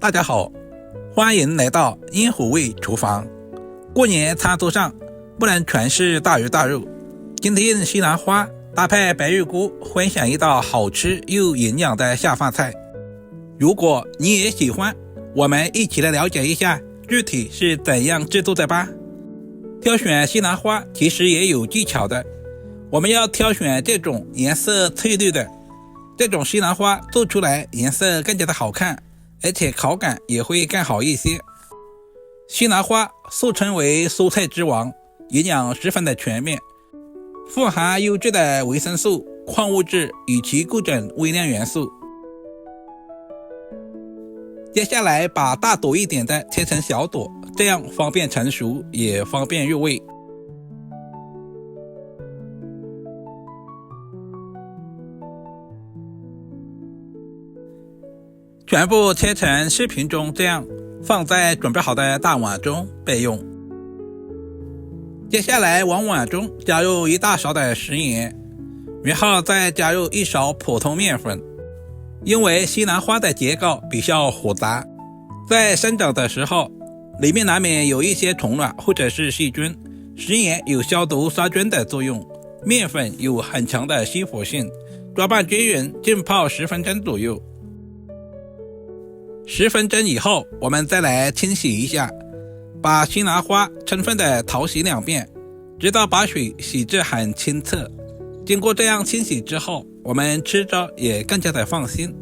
大家好，欢迎来到烟火味厨房。过年餐桌上不能全是大鱼大肉，今天西兰花搭配白玉菇，分享一道好吃又营养的下饭菜。如果你也喜欢，我们一起来了解一下具体是怎样制作的吧。挑选西兰花其实也有技巧的，我们要挑选这种颜色翠绿的，这种西兰花做出来颜色更加的好看，而且口感也会更好一些。西兰花素称为蔬菜之王，营养十分的全面，富含优质的维生素、矿物质以及各种微量元素。接下来把大朵一点的切成小朵，这样方便成熟也方便入味。全部切成视频中这样，放在准备好的大碗中备用。接下来往碗中加入1大勺的食盐，然后再加入1勺普通面粉。因为西兰花的结构比较复杂，在生长的时候里面难免有一些虫卵或者是细菌，食盐有消毒杀菌的作用，面粉有很强的吸附性，抓拌均匀，浸泡10分钟左右。10分钟以后，我们再来清洗一下，把西兰花充分的淘洗2遍，直到把水洗至很清澈。经过这样清洗之后，我们吃着也更加的放心。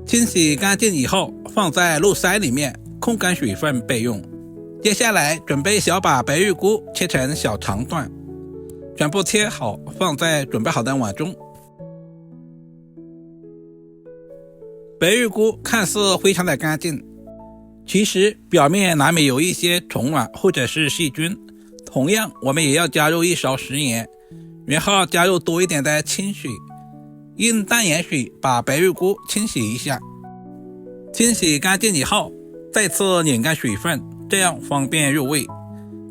清洗干净以后，放在漏筛里面控干水分备用。接下来准备小把白玉菇切成小长段，全部切好放在准备好的碗中。白玉菇看似非常的干净，其实表面难免有一些虫卵或者是细菌，同样我们也要加入1勺食盐，然后加入多一点的清水，用淡盐水把白玉菇清洗一下。清洗干净以后，再次拧干水分，这样方便入味。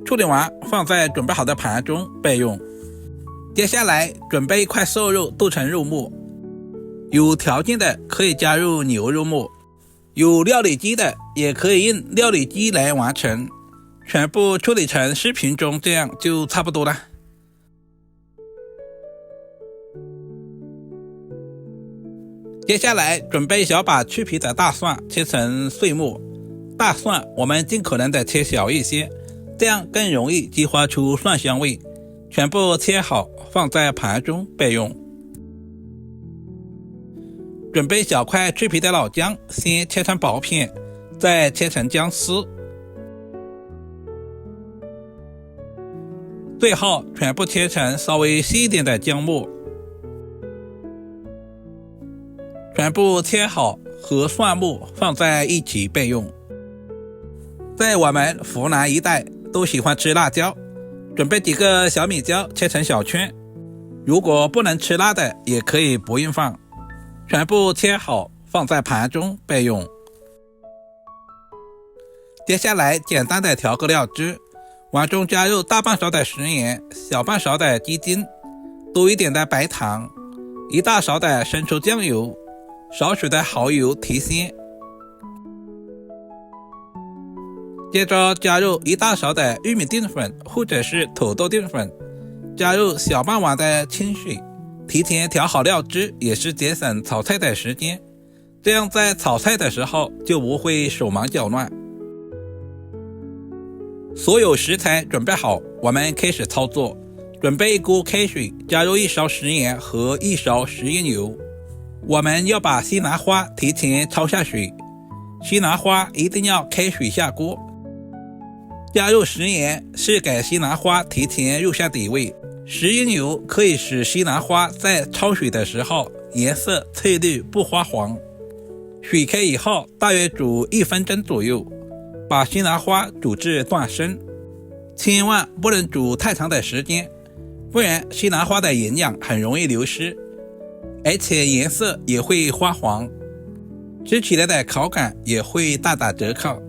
处理完放在准备好的盘中备用。接下来准备1块瘦肉剁成肉末，有条件的可以加入牛肉末，有料理机的也可以用料理机来完成。全部处理成视频中这样就差不多了。接下来准备小把去皮的大蒜切成碎末，大蒜我们尽可能的切小一些，这样更容易激发出蒜香味。全部切好放在盘中备用。准备小块去皮的老姜，先切成薄片，再切成姜丝。最后全部切成稍微细一点的姜末。全部切好和蒜末放在一起备用。在我们湖南一带都喜欢吃辣椒，准备几个小米椒切成小圈，如果不能吃辣的也可以不用放。全部切好放在盘中备用。接下来简单的调个料汁，碗中加入大半勺的食盐，小半勺的鸡精，多一点的白糖，1大勺的生抽酱油，少许的蚝油提鲜。接着加入1大勺的玉米淀粉或者是土豆淀粉，加入小半碗的清水，提前调好料汁也是节省炒菜的时间，这样在炒菜的时候就不会手忙脚乱。所有食材准备好，我们开始操作。准备1锅开水，加入1勺食盐和1勺食盐油。我们要把西兰花提前焯下水，西兰花一定要开水下锅。加入食盐是给西兰花提前入下底味，食盐油可以使西兰花在焯水的时候颜色翠绿不发黄。水开以后大约煮1分钟左右，把西兰花煮至断生，千万不能煮太长的时间，不然西兰花的营养很容易流失，而且颜色也会发黄，吃起来的口感也会大打折扣。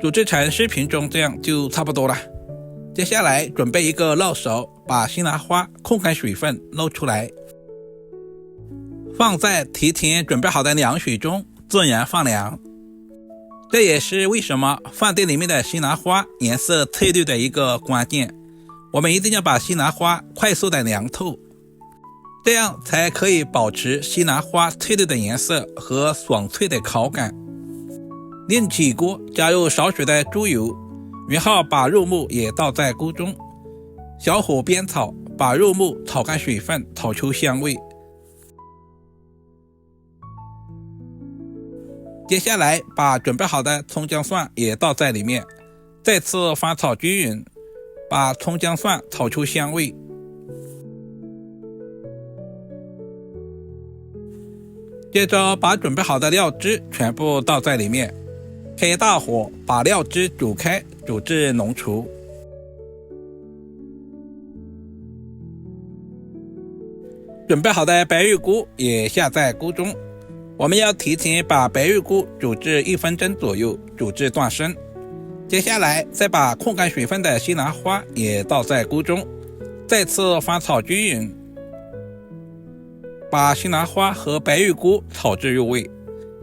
煮制成视频中这样就差不多了。接下来准备一个漏勺，把西兰花控干水分漏出来。放在提前准备好的凉水中自然放凉。这也是为什么饭店里面的西兰花颜色翠绿的一个关键。我们一定要把西兰花快速的凉透，这样才可以保持西兰花翠绿的颜色和爽脆的口感。另起锅，加入少许的猪油，然后把肉末也倒在锅中，小火煸炒，把肉末炒干水分，炒出香味。接下来把准备好的葱姜蒜也倒在里面，再次翻炒均匀，把葱姜蒜炒出香味。接着把准备好的料汁全部倒在里面，开大火把料汁煮开，煮至浓稠。准备好的白玉菇也下在锅中，我们要提前把白玉菇煮至1分钟左右，煮至断生。接下来再把控干水分的西兰花也倒在锅中，再次翻炒均匀，把西兰花和白玉菇炒至入味。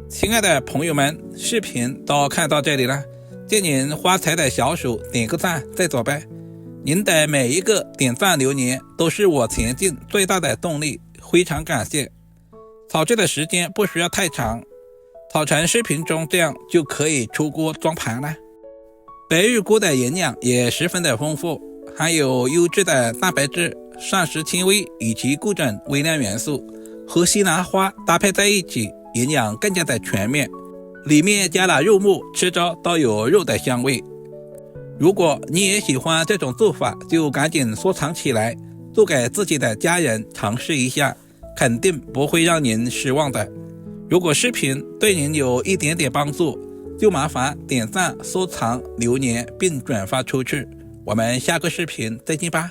亲爱的朋友们，视频都看到这里了，借您发财的小手点个赞再走呗。您的每一个点赞留言都是我前进最大的动力，非常感谢。炒制的时间不需要太长，炒成视频中这样就可以出锅装盘了。白玉菇的营养也十分的丰富，含有优质的蛋白质、膳食纤维以及各种微量元素，和西兰花搭配在一起，营养更加的全面。里面加了肉末，吃着都有肉的香味。如果你也喜欢这种做法，就赶紧收藏起来，做给自己的家人尝试一下，肯定不会让您失望的。如果视频对您有一点点帮助，就麻烦点赞、收藏、留言并转发出去。我们下个视频再见吧。